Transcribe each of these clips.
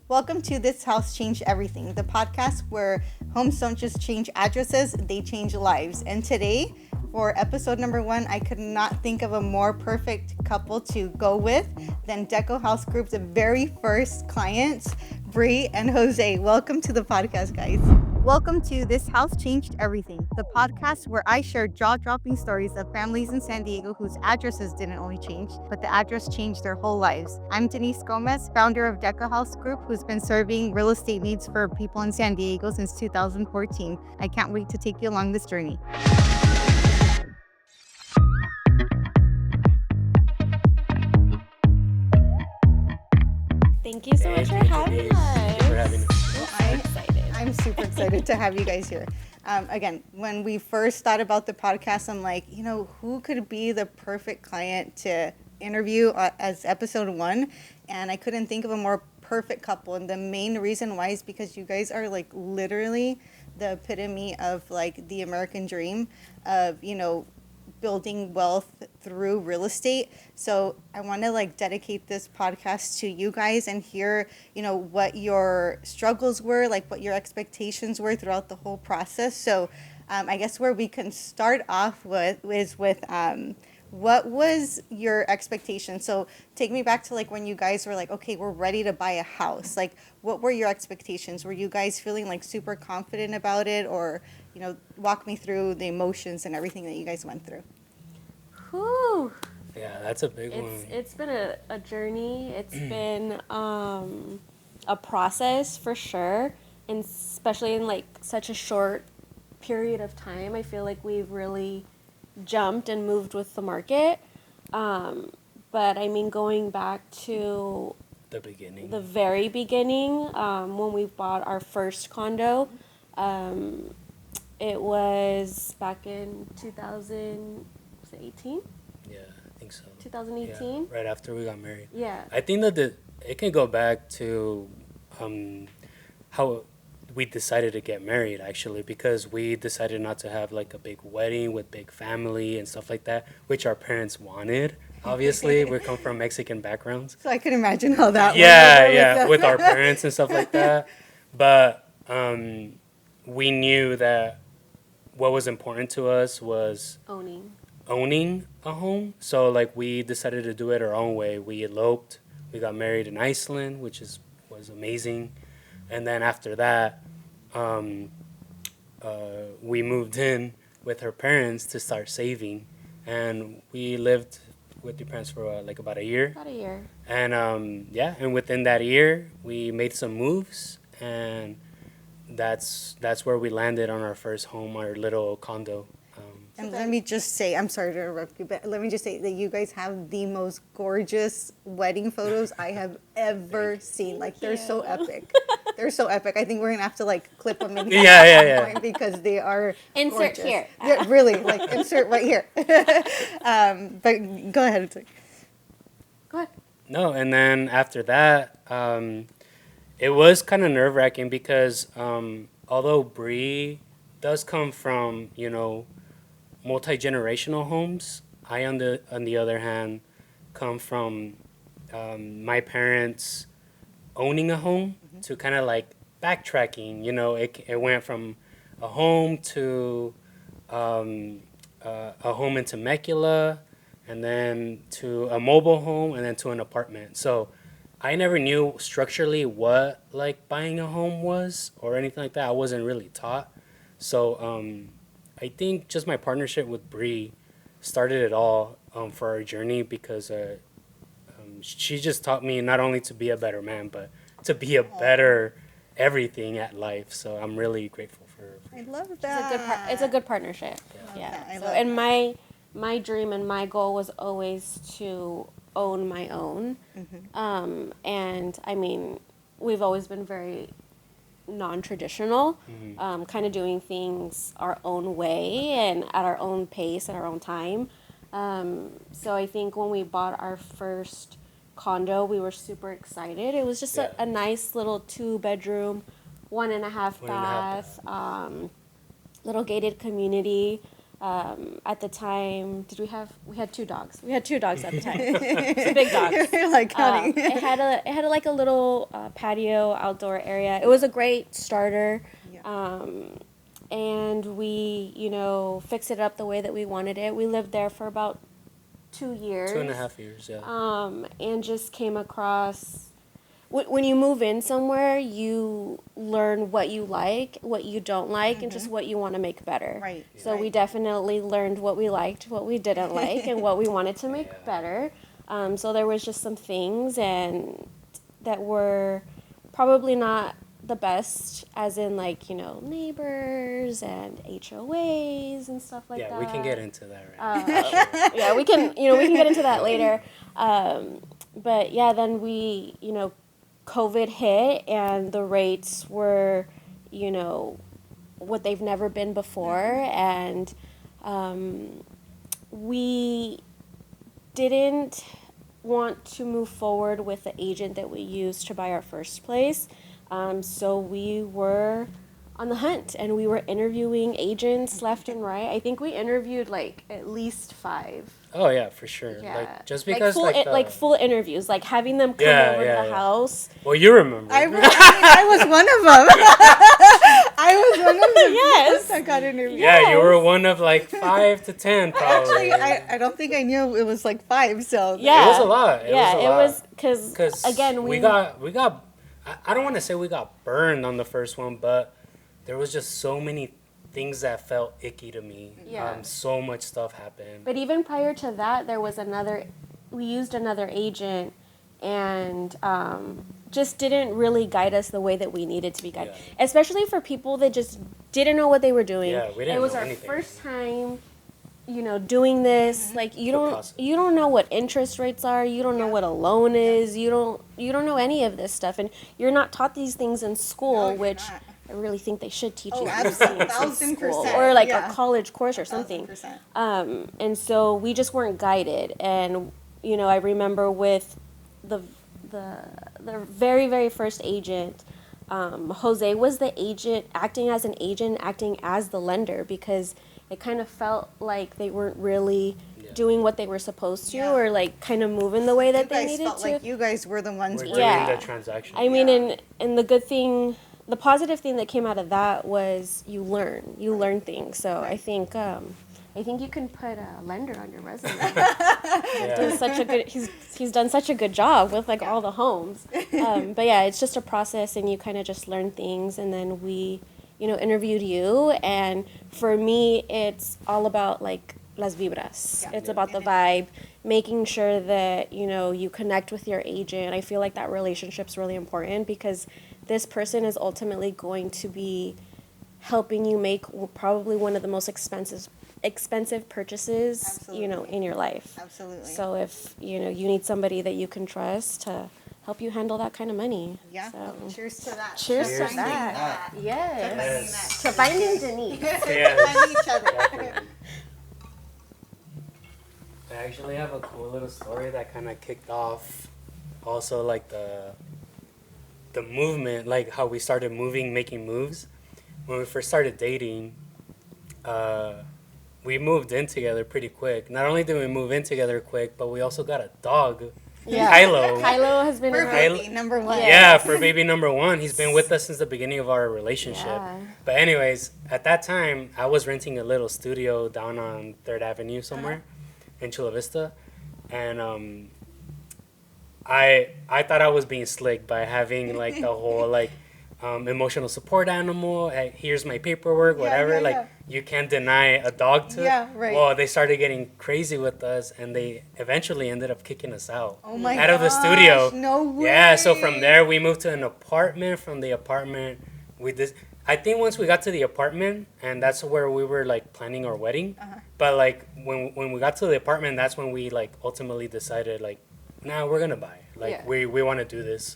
Welcome to This House Changed Everything, the podcast where homes don't just change addresses, they change lives. And today, for episode number 1, I could not think of a more perfect couple to go with than DecoHouse Group's very first clients, Bri and Jose. Welcome to the podcast, guys. Welcome to This House Changed Everything, the podcast where I share jaw-dropping stories of families in San Diego whose addresses didn't only change, but the address changed their whole lives. I'm Denise Gomez, founder of DecoHouse Group, who's been serving real estate needs for people in San Diego since 2014. I can't wait to take you along this journey. Thank you so much for having us. Thank you for having us. I'm super excited to have you guys here. Again, when we first thought about the podcast, I'm like, who could be the perfect client to interview as episode 1? And I couldn't think of a more perfect couple. And the main reason why is because you guys are like literally the epitome of like the American dream of, building wealth through real estate. So I want to like dedicate this podcast to you guys and hear, what your struggles were, like what your expectations were throughout the whole process. So I guess where we can start off with is with what was your expectation? So take me back to like when you guys were like, okay, we're ready to buy a house. Like what were your expectations? Were you guys feeling like super confident about it, or walk me through the emotions and everything that you guys went through? Whew. Yeah, that's a big one. It's been a journey. It's been a process for sure, and especially in like such a short period of time. I feel like we've really jumped and moved with the market. But I mean, going back to the very beginning, when we bought our first condo, it was back in 2018? Yeah, I think so. 2018? Yeah, right after we got married. Yeah. I think that it can go back to how we decided to get married, actually, because we decided not to have like a big wedding with big family and stuff like that, which our parents wanted. Obviously, we come from Mexican backgrounds. So I can imagine how that Yeah, with our parents and stuff like that. But we knew that what was important to us was owning a home. So like we decided to do it our own way. We eloped. We got married in Iceland, which was amazing. And then after that, we moved in with her parents to start saving. And we lived with your parents for like about a year. About a year. And and within that year, we made some moves, and that's where we landed on our first home, our little condo. And let me just say, I'm sorry to interrupt you, but let me just say that you guys have the most gorgeous wedding photos I have ever seen. Like, they're so epic. They're so epic. I think we're going to have to, like, clip them in here at some point because they are Insert gorgeous. here. Yeah, really, like, insert right here. But go ahead. Go ahead. No, and then after that, it was kind of nerve-wracking because although Bri does come from, multi-generational homes, I, on the other hand, come from my parents owning a home to kind of like backtracking. It went from a home to a home in Temecula, and then to a mobile home, and then to an apartment. So I never knew structurally what like buying a home was or anything like that. I wasn't really taught. So I think just my partnership with Bri started it all for our journey, because she just taught me not only to be a better man, but to be a better everything at life. So I'm really grateful for her. I love that. It's a good partnership. Yeah. And my dream and my goal was always to own my own. And I mean, we've always been very non-traditional, kind of doing things our own way and at our own pace, at our own time. So I think when we bought our first condo, we were super excited. It was just a nice little 2-bedroom, 1.5 bath, little gated community. At the time, we had 2 dogs. We had 2 dogs at the time. Some big dogs. Like counting. It had like a little patio outdoor area. It was a great starter. Yeah. And we, fixed it up the way that we wanted it. We lived there for about 2 years. 2.5 years, yeah. And just came across, when you move in somewhere, you learn what you like, what you don't like, and just what you want to make better. Right. So we definitely learned what we liked, what we didn't like, and what we wanted to make better. So there was just some things and that were probably not the best, as in neighbors and HOAs and stuff like that. Yeah, we can get into that right Yeah, we can get into that later. But yeah, then we, COVID hit and the rates were, what they've never been before. And we didn't want to move forward with the agent that we used to buy our first place. So we were on the hunt and we were interviewing agents left and right. I think we interviewed at least 5. Oh yeah, for sure. Yeah. Just because full interviews, having them come over to the house. Well, you remember. I was one of them. I was one of them. Yes. I got interviewed. Yeah, you were one of 5 to 10 probably. Actually, I don't think I knew it was 5. So yeah, it was a lot. It was because again we got. I don't want to say we got burned on the first one, but there was just so many things that felt icky to me. Yeah. So much stuff happened. But even prior to that, we used another agent and just didn't really guide us the way that we needed to be guided. Yeah. Especially for people that just didn't know what they were doing. Yeah, we didn't know It was our first time, doing this. You don't know what interest rates are. You don't know what a loan is. You don't know any of this stuff, and you're not taught these things in school, which I really think they should teach you these things in school, or a college course or something. And so we just weren't guided. And I remember with the very, very first agent, Jose was the agent, acting as the lender, because it kind of felt like they weren't really doing what they were supposed to, or kind of moving the way that they needed to. You guys felt like you guys were the ones doing the transaction. I mean, and the good thing, the positive thing that came out of that was you learn things. So I think you can put a lender on your resume. He's done such a good job with all the homes. But yeah, it's just a process, and you kind of just learn things, and then we interviewed you, and for me, it's all about las vibras. Yeah. It's about the vibe, making sure that, you connect with your agent. I feel like that relationship's really important, because this person is ultimately going to be helping you make probably one of the most expensive purchases, Absolutely. In your life. Absolutely. So if, you need somebody that you can trust to help you handle that kind of money. Yeah. So. Cheers to that. Cheers to that. Yes. To finding Denise. Yes. Find each other. I actually have a cool little story that kind of kicked off also the movement, how we started making moves. When we first started dating, we moved in together pretty quick. Not only did we move in together quick, but we also got a dog. Yeah. Kylo has been for baby number 1. Yeah, for baby number 1. He's been with us since the beginning of our relationship. Yeah. But anyways, at that time, I was renting a little studio down on 3rd Avenue somewhere in Chula Vista. And I thought I was being slick by having the whole emotional support animal. Hey, here's my paperwork, whatever. You can't deny a dog to. Yeah, right. Well, they started getting crazy with us, and they eventually ended up kicking us out. Oh my out of the studio. No way. Yeah, so from there we moved to an apartment. From the apartment, I think once we got to the apartment, and that's where we were planning our wedding. But when we got to the apartment, that's when we ultimately decided nah, we're gonna buy. We want to do this.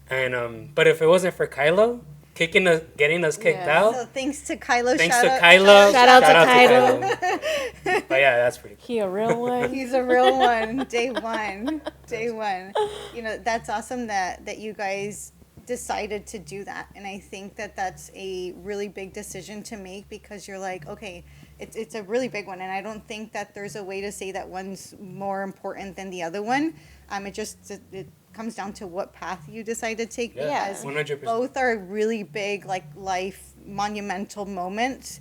And but if it wasn't for Kylo getting us kicked out. So thanks to Kylo. Shout out to Kylo. But yeah, that's pretty cool. He a real one. He's a real one. Day one. That's awesome that you guys decided to do that. And I think that that's a really big decision to make, because you're okay, it's a really big one, and I don't think that there's a way to say that one's more important than the other one. It comes down to what path you decide to take. Yeah, because 100%. both are really big, like life monumental moments.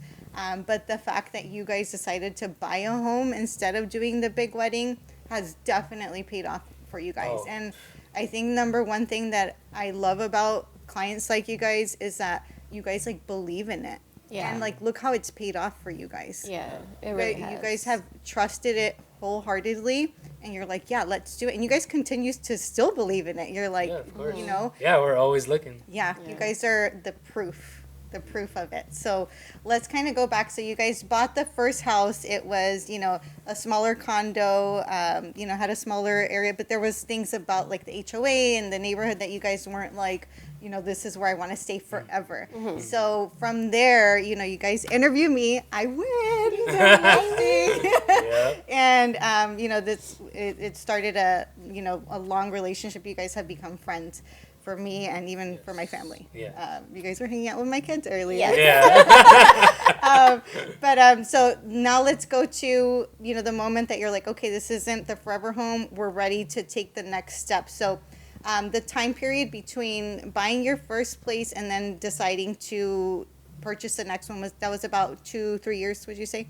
But the fact that you guys decided to buy a home instead of doing the big wedding has definitely paid off for you guys. Oh. And I think number one thing that I love about clients like you guys is that you guys like believe in it. Yeah. And like look how it's paid off for you guys. Yeah, it really You has. guys have trusted it wholeheartedly, and you're like, yeah, let's do it. And you guys continue to still believe in it. You're like, Yeah, of course. you know, Yeah, we're always looking. yeah, you guys are the proof of it. So let's kind of go back. So you guys bought the first house. It was, you know, a smaller condo, you know, had a smaller area, but there was things about like the HOA and the neighborhood that you guys weren't like, you know, this is where I want to stay forever. Mm-hmm. So from there, you know, you guys interview me. I win. So amazing. Yeah. And you know, it started a, you know, a long relationship. You guys have become friends for me and even for my family. Yeah. You guys were hanging out with my kids earlier. Yes. Yeah. So now let's go to, you know, the moment that you're like, okay, this isn't the forever home. We're ready to take the next step. So the time period between buying your first place and then deciding to purchase the next one was about 2-3 years, would you say?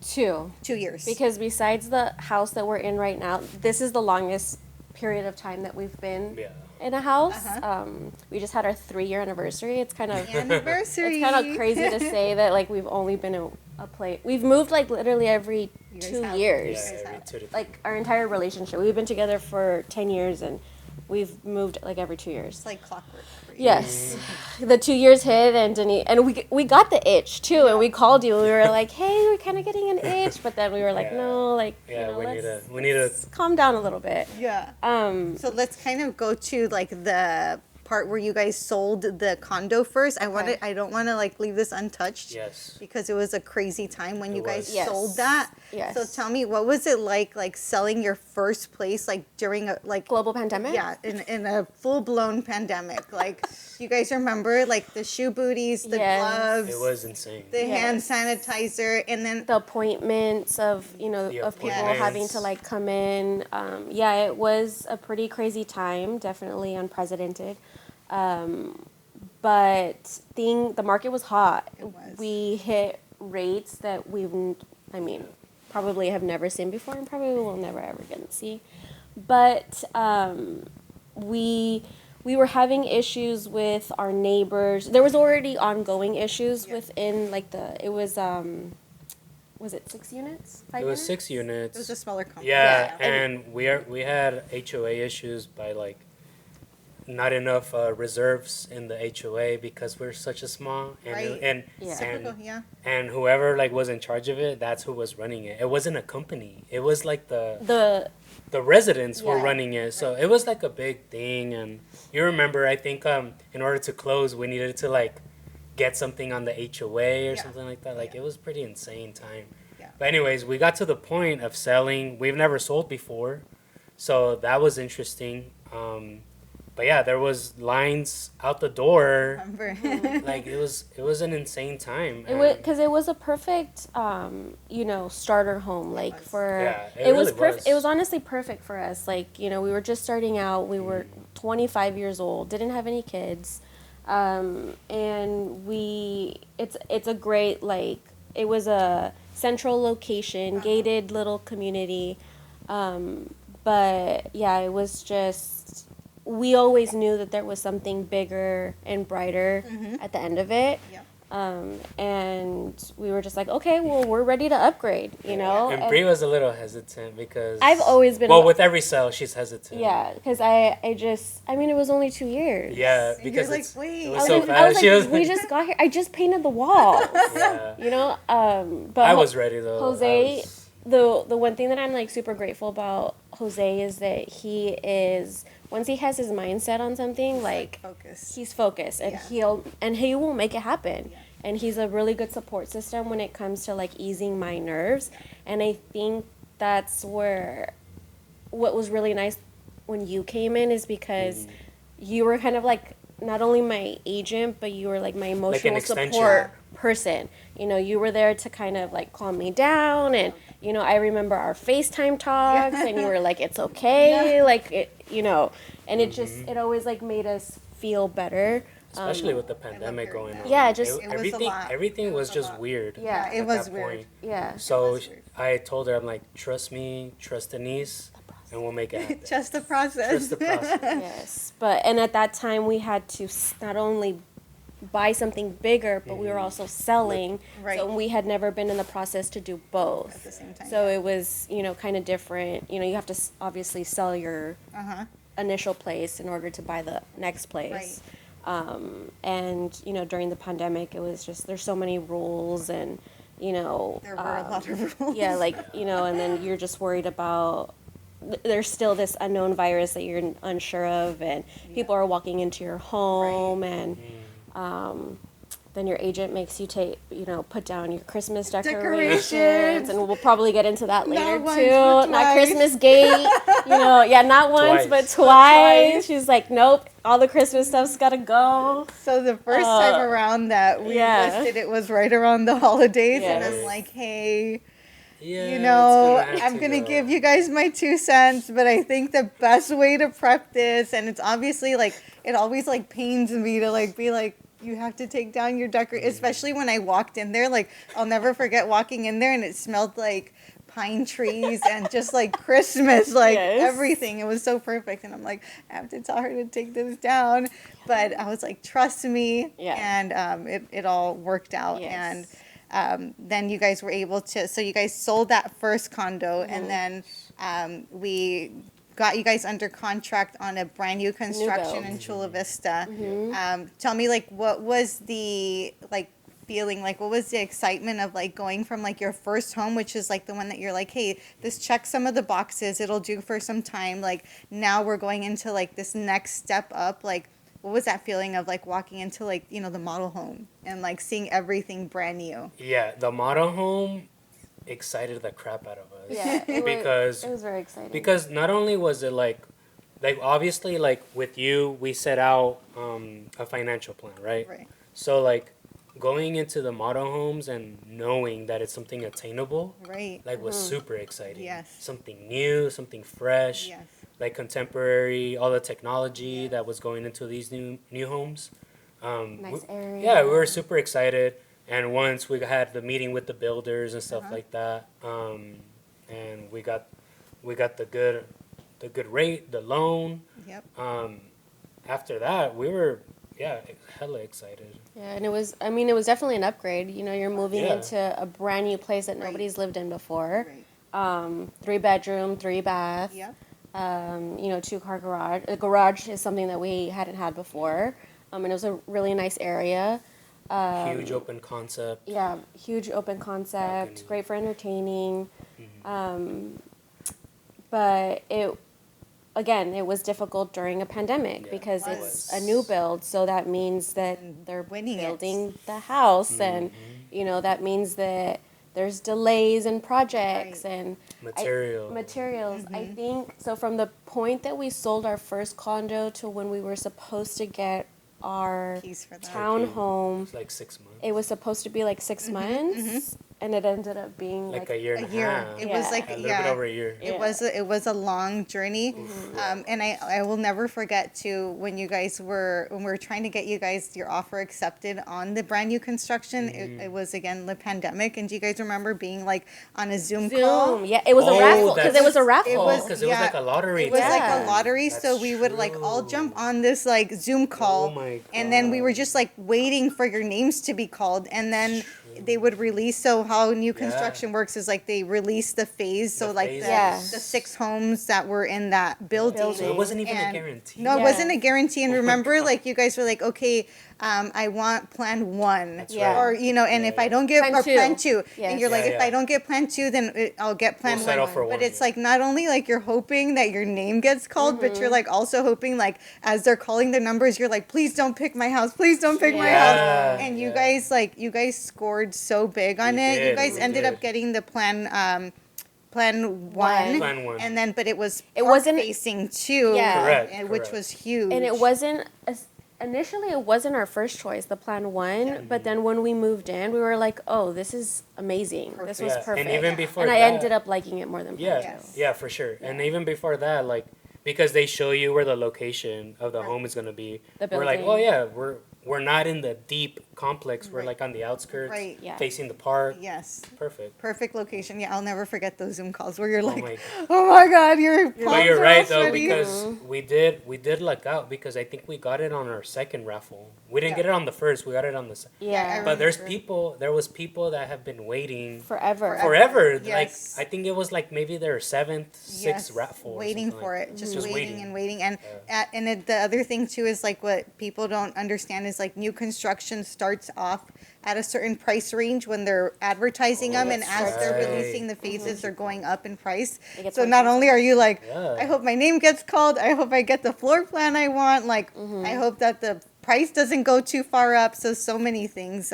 2. 2 years. Because besides the house that we're in right now, this is the longest period of time that we've been Yeah. in a house. Uh-huh. We just had our 3-year anniversary. It's kind of Anniversary. it's kind of crazy to say that like we've only been in a place. We've moved like literally every You guys 2 have. years. Yeah, guys every have. 2 to 3. Like our entire relationship. We've been together for 10 years and we've moved like every 2 years. It's like clockwork for you. Yes, the 2 years hit, and Denise, and we got the itch too, and we called you, and we were like, "Hey, we're kind of getting an itch," but then we were like, Yeah. "No, like, Yeah, you know, we need to let's calm down a little bit." Yeah. Um, So let's kind of go to like the part where you guys sold the condo first. I don't want to like leave this untouched. Yes. Because it was a crazy time when you It guys was. Yes. sold that. Yes. So tell me, what was it like selling your first place like during a like global pandemic. yeah, in a full-blown pandemic. Like you guys remember like the shoe booties, the Yes. gloves, It was insane. the hand Yes. sanitizer, and then The appointments of The of people appointments. having to like come in. Yeah, it was a pretty crazy time, definitely unprecedented. But the market was hot. It was. We hit rates that probably have never seen before and probably will never ever get to see. But we were having issues with our neighbors. There was already ongoing issues within like was it 6 units? 5 It was units? 6 units. it was a smaller company. Yeah, Yeah. and we had HOA issues by like not enough reserves in the HOA because we're such a small Right. and Yeah. Typical, yeah. and whoever like was in charge of it, that's who was running it. It wasn't a company. It was like the residents were Yeah. running it. So it was like a big thing. And you remember, I think in order to close, we needed to like get something on the HOA or Yeah. something like that. Like Yeah. it was pretty insane time. Yeah. But anyways, we got to the point of selling. We've never sold before, so that was interesting. But yeah, there was lines out the door. Remember? Like it was an insane time. It was and- because it was a perfect, starter home. Like was. for Yeah, it it was really perfect. was. It was honestly perfect for us. Like we were just starting out. We were 25 years old. Didn't have any kids, and it's a great like it was a central location, gated little community, but yeah, it was just. We always knew that there was something bigger and brighter at the end of it. Yep. And we were just like, okay, well, we're ready to upgrade, you know? And Bree was a little hesitant because I've always been. well, with every sale, she's hesitant. Yeah, because it was only 2 years. Yeah, And because you're like, it's, wait. it I was was, so like, fast. I was She like, was we just got here. I just painted the walls, yeah. you know? But I was ready though. Jose, I was- the one thing that I'm like super grateful about Jose is that he is, once he has his mindset on something, like Focus. he's focused and Yeah. he will make it happen. Yeah. And he's a really good support system when it comes to like easing my nerves. And I think that's where what was really nice when you came in is because you were kind of like not only my agent, but you were like my emotional extension. support person. You know, you were there to kind of like calm me down, and you know, I remember our FaceTime talks, and you were like, it's okay, like it, you know, and it just, it always like made us feel better. Especially with the pandemic going on. Yeah, just everything was just weird. Yeah, it was weird. Point. Yeah. So I told her, I'm like, trust me, trust Denise, and we'll make it happen. Trust the process. Trust the process. Yes, and at that time we had to not only buy something bigger, but we were also selling. Right. So we had never been in the process to do both. At the same time. So it was, you know, kind of different. You know, you have to obviously sell your initial place in order to buy the next place. Right. And, you know, during the pandemic, it was just, there's so many rules, and, you know. There were a lot of rules. Yeah, like, you know, and then you're just worried about, there's still this unknown virus that you're unsure of, and people are walking into your home, and then your agent makes you put down your Christmas decorations, and we'll probably get into that later too. Not Christmas gate, you know, not once, but twice. She's like, nope, all the Christmas stuff's gotta go. So the first time around that we listed, it was right around the holidays, and I'm like, hey, you know, I'm going to give you guys my 2 cents, but I think the best way to prep this, and it's obviously like, it always like pains me to like be like, you have to take down your especially when I walked in there. Like, I'll never forget walking in there, and it smelled like pine trees and just like Christmas, like everything. It was so perfect. And I'm like, I have to tell her to take this down. But I was like, trust me. And it all worked out. And then you guys were able to, so you guys sold that first condo, and then we got you guys under contract on a brand new construction in Chula Vista. Tell me, like, what was the like feeling, like what was the excitement of like going from like your first home, which is like the one that you're like, hey, this checks some of the boxes, it'll do for some time, like now we're going into like this next step up. Like, what was that feeling of like walking into like, you know, the model home and like seeing everything brand new? Yeah, the model home excited the crap out of us. Yeah, because it was very exciting. Because not only was it like obviously like with you, we set out a financial plan, right? Right. So like going into the model homes and knowing that it's something attainable, right, like was super exciting. Yes. Something new, something fresh. Yes. Like contemporary, all the technology that was going into these new homes. Nice area. Yeah, we were super excited. And once we had the meeting with the builders and stuff like that, and we got the good rate, the loan. Yep. After that, we were hella excited. Yeah, and it was definitely an upgrade. You know, you're moving into a brand new place that nobody's lived in before. Right. 3 bedroom, 3 bath. Yep. 2-car garage. A garage is something that we hadn't had before. And it was a really nice area. Huge open concept. Yeah, huge open concept. Balcony. Great for entertaining. But it was difficult during a pandemic because it's a new build. So that means that they're building the house, and you know that means that there's delays in projects and materials. I think so. From the point that we sold our first condo to when we were supposed to get our townhome, it was like 6 months. It was supposed to be like 6 months, and it ended up being like a year and a half. It was like a little bit over a year. It was a long journey, and I will never forget too when we were trying to get you guys your offer accepted on the brand new construction. It was again the pandemic, and do you guys remember being like on a Zoom call? Yeah, it was a raffle because it was a raffle. Because it was like a lottery. It was like a lottery, so we would like all jump on this like Zoom call. Oh my God. And then we were just like waiting for your names to be called, and then they would release. So how new construction works is like they release the phase. So like the 6 homes that were in that building. So it wasn't even a guarantee. No, it wasn't a guarantee. And remember, like you guys were like, okay, I want plan 1. That's right. Or, you know, and if I don't get plan 2, Yes. and you're like, if I don't get plan 2, then I'll get plan 1. Settle for 1. But it's like not only like you're hoping that your name gets called, but you're like also hoping like as they're calling the numbers, you're like, please don't pick my house. Please don't pick my house. And you guys scored so big on it. You guys ended up getting the plan 1. And then, but it wasn't facing 2, Correct. which was huge. And it wasn't initially it wasn't our first choice, the plan one, but then when we moved in, we were like, oh, this is amazing. Perfect. This was perfect. And even before I ended up liking it more than plan two. Yeah, for sure. Yeah. And even before that, like, because they show you where the location of the home is going to be, we're like, oh yeah, we're not in the deep complex. We're like on the outskirts, facing the park. Yes. Perfect location. Yeah, I'll never forget those Zoom calls where you're like, oh my God, But you're right though, because we did luck out, because I think we got it on our second raffle. We didn't get it on the first. We got it on the second. Yeah. But there was people that have been waiting forever. Yes. Like I think it was like maybe their seventh, sixth raffle. Waiting for it, just waiting and waiting. And the other thing too is like what people don't understand is like new construction starts off at a certain price range when they're advertising them, and as they're releasing the phases, they're going up in price. So not only are you like, I hope my name gets called, I hope I get the floor plan I want, like I hope that the price doesn't go too far up. So many things.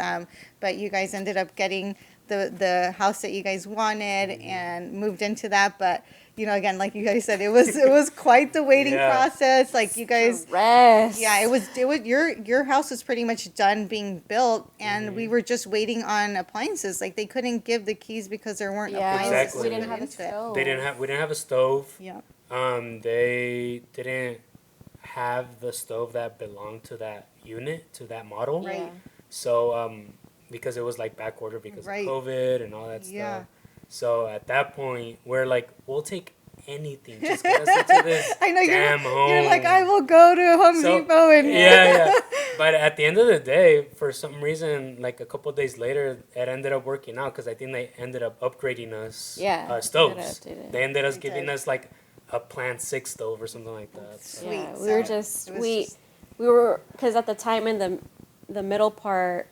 But you guys ended up getting the house that you guys wanted and moved into that. But you know, again, like you guys said, it was quite the waiting process. Like you guys, it was your house was pretty much done being built, and we were just waiting on appliances. Like they couldn't give the keys because there weren't appliances. Exactly. We didn't have a stove. We didn't have a stove. Yeah. They didn't have the stove that belonged to that unit, to that model. Right. Yeah. So because it was like back order because of COVID and all that stuff. So at that point, we're like, we'll take anything. Just get us into this I know damn home. You're like, I will go to Home Depot and... Yeah. But at the end of the day, for some reason, like a couple of days later, it ended up working out because I think they ended up upgrading us stoves. They ended up giving us like a Plan 6 stove or something like that. So. Yeah, we were, because at the time in the middle part,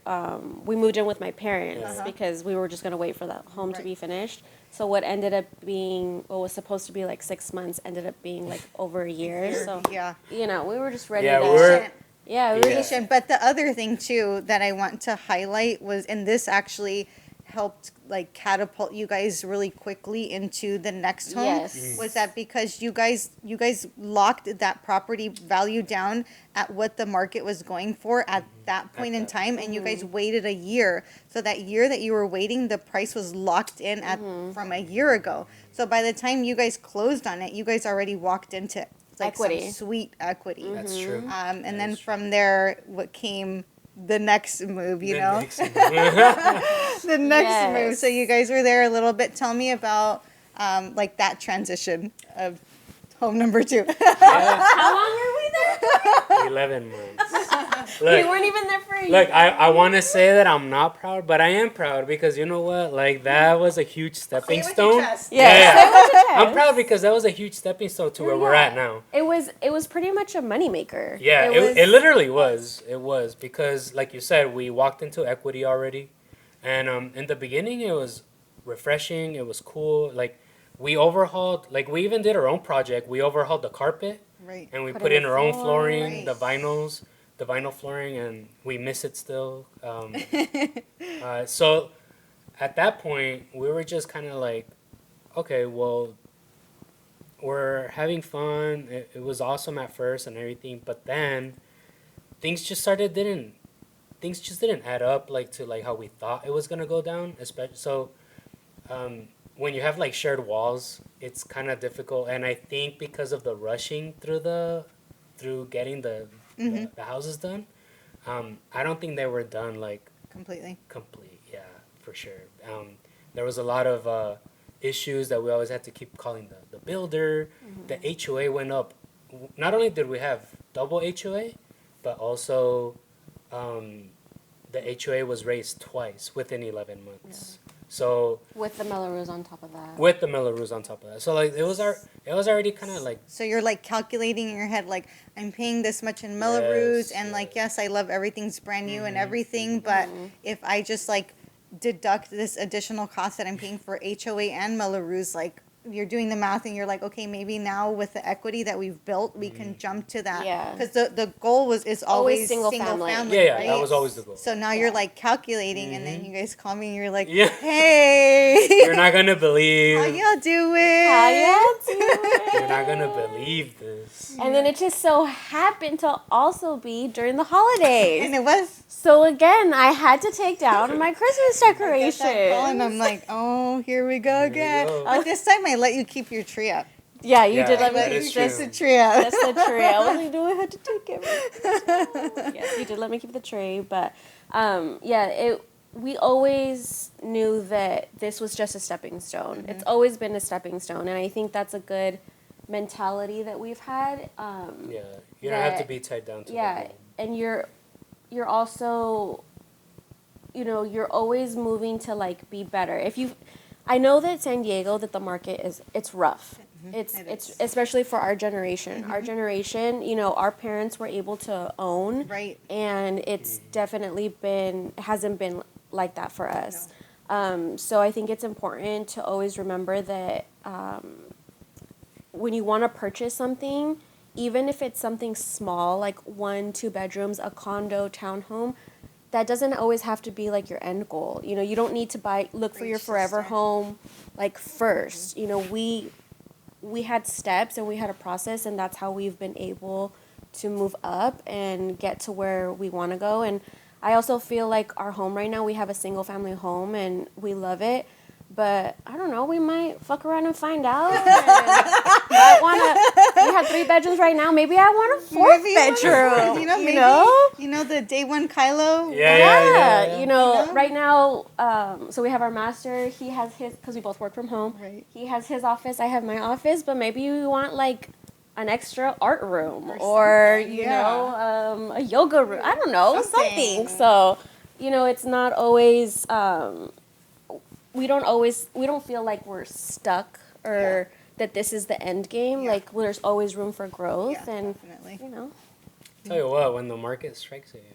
we moved in with my parents because we were just going to wait for the home to be finished. So what ended up being, what was supposed to be like 6 months, ended up being like over a year. So, you know, we were just ready to... we were patient. But the other thing, too, that I want to highlight was, and this actually helped like catapult you guys really quickly into the next home, was that because you guys locked that property value down at what the market was going for at that point in time, and you guys waited a year. So that year that you were waiting, the price was locked in at from a year ago. So by the time you guys closed on it, you guys already walked into like equity. Some sweet equity. That's true. And then from there, what came the next move, you know? The next move. So you guys were there a little bit. Tell me about like that transition of home number 2. How long were we there? 11 months. Look, we weren't even there for a year. Look, I want to say that I'm not proud, but I am proud because you know what? Like that was a huge stepping stone. I'm proud because that was a huge stepping stone to where we're at now. It was pretty much a moneymaker. Yeah, it literally was. It was because, like you said, we walked into equity already, and in the beginning it was refreshing. It was cool. Like we overhauled. Like we even did our own project. We overhauled the carpet. Right. And we put in our own flooring, the vinyl flooring, and we miss it still. So at that point, we were just kind of like, okay, well, we're having fun. It was awesome at first and everything, but then things just didn't add up like to like how we thought it was gonna go down. Especially so. When you have like shared walls, it's kind of difficult, and I think because of the rushing through getting the houses done, I don't think they were done like complete. Yeah, for sure. There was a lot of issues that we always had to keep calling the builder. The HOA went up. Not only did we have double HOA, but also the HOA was raised twice within 11 months. So with the Melrose on top of that. So like it was already kind of like. So you're like calculating in your head like I'm paying this much in Melrose and like yes I love everything's brand new and everything, but if I just like deduct this additional cost that I'm paying for HOA and Melrose, like you're doing the math and you're like, okay, maybe now with the equity that we've built, we can jump to that. Yeah. Because the goal is always single family. Yeah, right? that was always the goal. So now you're like calculating, and then you guys call me and you're like, Yeah. hey. You're not going to believe. How y'all doing? How y'all doing? You're not going to believe this. And then it just so happened to also be during the holidays. And it was. So again, I had to take down my Christmas decorations. And I'm like, oh, here we go again. But this time I let you keep your tree up. Yeah, you did let me that is keep true. the tree up. That's the tree. I was like, no, I had to take it. Yes, you did let me keep the tree. But we always knew that this was just a stepping stone. Mm-hmm. It's always been a stepping stone. And I think that's a good mentality that we've had. You don't have to be tied down to the goal. And you're also, you're always moving to like be better. I know that San Diego, that the market it's rough. It's especially for our generation. Our generation, our parents were able to own, Right. and it's definitely hasn't been like that for us. No. So I think it's important to always remember that when you want to purchase something, even if it's something small, like 1-2 bedrooms, a condo, townhome, that doesn't always have to be like your end goal. You don't need to look for your forever home like first. We had steps and we had a process, and that's how we've been able to move up and get to where we want to go. And I also feel like our home right now, we have a single family home and we love it. But I don't know, we might fuck around and find out. We have 3 bedrooms right now. Maybe I want a 4th bedroom. The day one Kylo. Yeah. Right now, so we have our master. He has his, because we both work from home. Right. He has his office. I have my office. But maybe we want like an extra art room or a yoga room. I don't know, something. So, it's not always. We don't feel like we're stuck or that this is the end game. Yeah. Like, there's always room for growth, and definitely. Tell you what, when the market strikes it,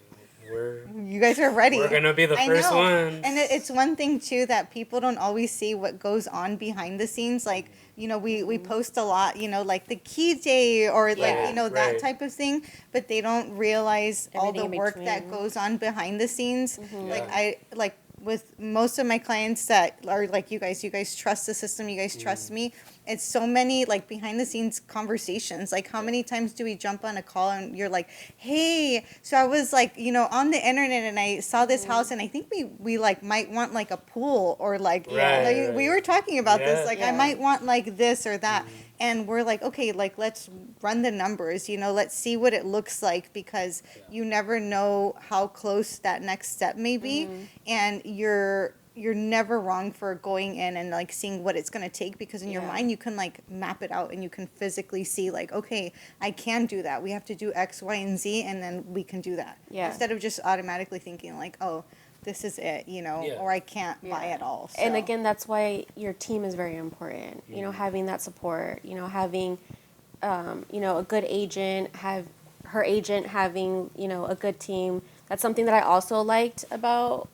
you guys are ready. We're gonna be the first ones. And it's one thing too that people don't always see what goes on behind the scenes. Like, we post a lot, like the key day or that type of thing, but they don't realize everything all the work that goes on behind the scenes. Mm-hmm. Like with most of my clients that are like you guys trust the system, you guys trust me. It's so many like behind the scenes conversations. Like, how many times do we jump on a call and you're like, hey, so I was like, on the internet and I saw this house and I think we like might want like a pool or like, we were talking about this, like I might want like this or that. And we're like, okay, like let's run the numbers, let's see what it looks like, because you never know how close that next step may be. And you're never wrong for going in and like seeing what it's going to take, because in your mind you can like map it out and you can physically see like, okay, I can do that. We have to do X, Y, and Z, and then we can do that. Instead of just automatically thinking like, oh, this is it, or I can't buy it all. So. And again, that's why your team is very important. Having that support, having, a good agent, her agent having, a good team. That's something that I also liked about,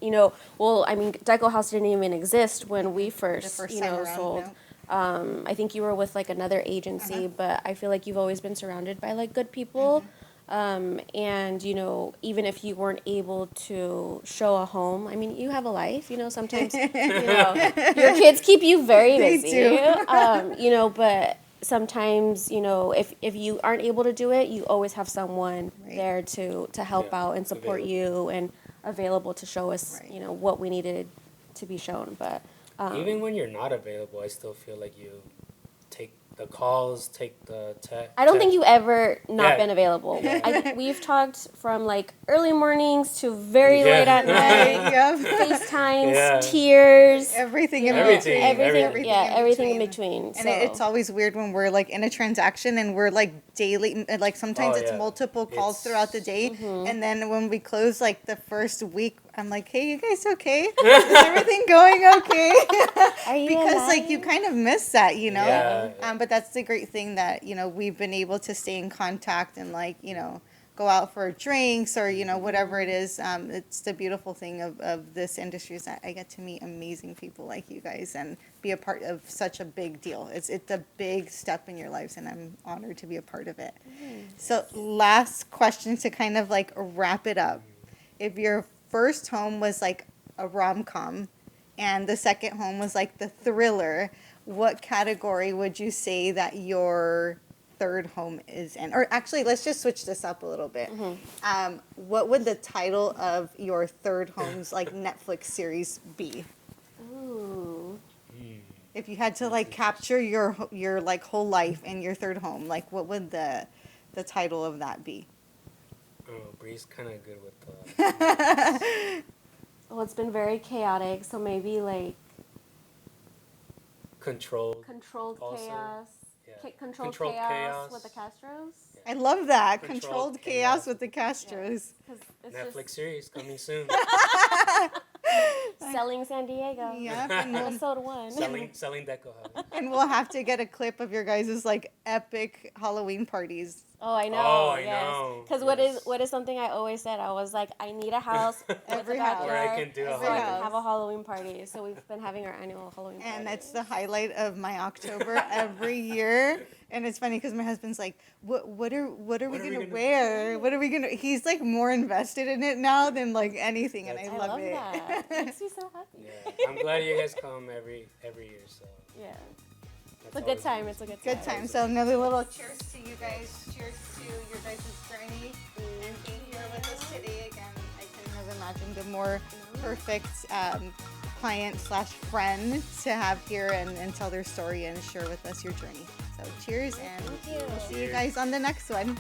DecoHouse didn't even exist when we first sold. I think you were with like another agency, but I feel like you've always been surrounded by like good people. And, even if you weren't able to show a home, I mean, you have a life, sometimes, your kids keep you very busy. They do. But sometimes, if you aren't able to do it, you always have someone there to help out and support you and available to show us, what we needed to be shown. But even when you're not available, I still feel like you take the calls, take the text. I don't think you ever not been available. We've talked from like early mornings to very late at night. FaceTimes, tears, everything in between. And it's always weird when we're like in a transaction and we're like daily, like sometimes it's multiple calls throughout the day. And then when we close like the first week, I'm like, hey, you guys okay? Is everything going okay? Because like you kind of miss that, But that's the great thing that, we've been able to stay in contact and like, go out for drinks or, whatever it is. It's the beautiful thing of this industry is that I get to meet amazing people like you guys and be a part of such a big deal. It's a big step in your lives, and I'm honored to be a part of it. So last question to kind of like wrap it up. If your first home was like a rom-com and the second home was like the thriller, what category would you say that your third home is in? Or actually, let's just switch this up a little bit. What would the title of your third home's like Netflix series be? Ooh. If you had to like capture your like whole life in your third home, like what would the title of that be? Oh, Bree's kind of good with the... Well, it's been very chaotic, so maybe like Controlled also. Chaos. Yeah. Controlled chaos with the Castros. Yeah. I love that. Controlled chaos with the Castros. Yeah. Netflix series coming soon. Selling San Diego. Yep. Episode 1. Selling DecoHouse. And we'll have to get a clip of your guys' like epic Halloween parties. Oh, I know. I know. Because what is something I always said? I was like, I need a house Every house where I can do so I can have a Halloween party. So we've been having our annual Halloween party. And it's the highlight of my October every year. And it's funny because my husband's like, what are we gonna wear? What are we gonna? He's like more invested in it now than like anything, and I love it. That. It makes me so happy. Yeah, I'm glad you guys come every year. So yeah, it's a good time. It's a good time. Good time. So another little cheers to you guys. Cheers to your guys' journey and being here with us today. Again, I couldn't have imagined a more perfect client/friend to have here and tell their story and share with us your journey. So cheers, and we'll see you guys on the next one.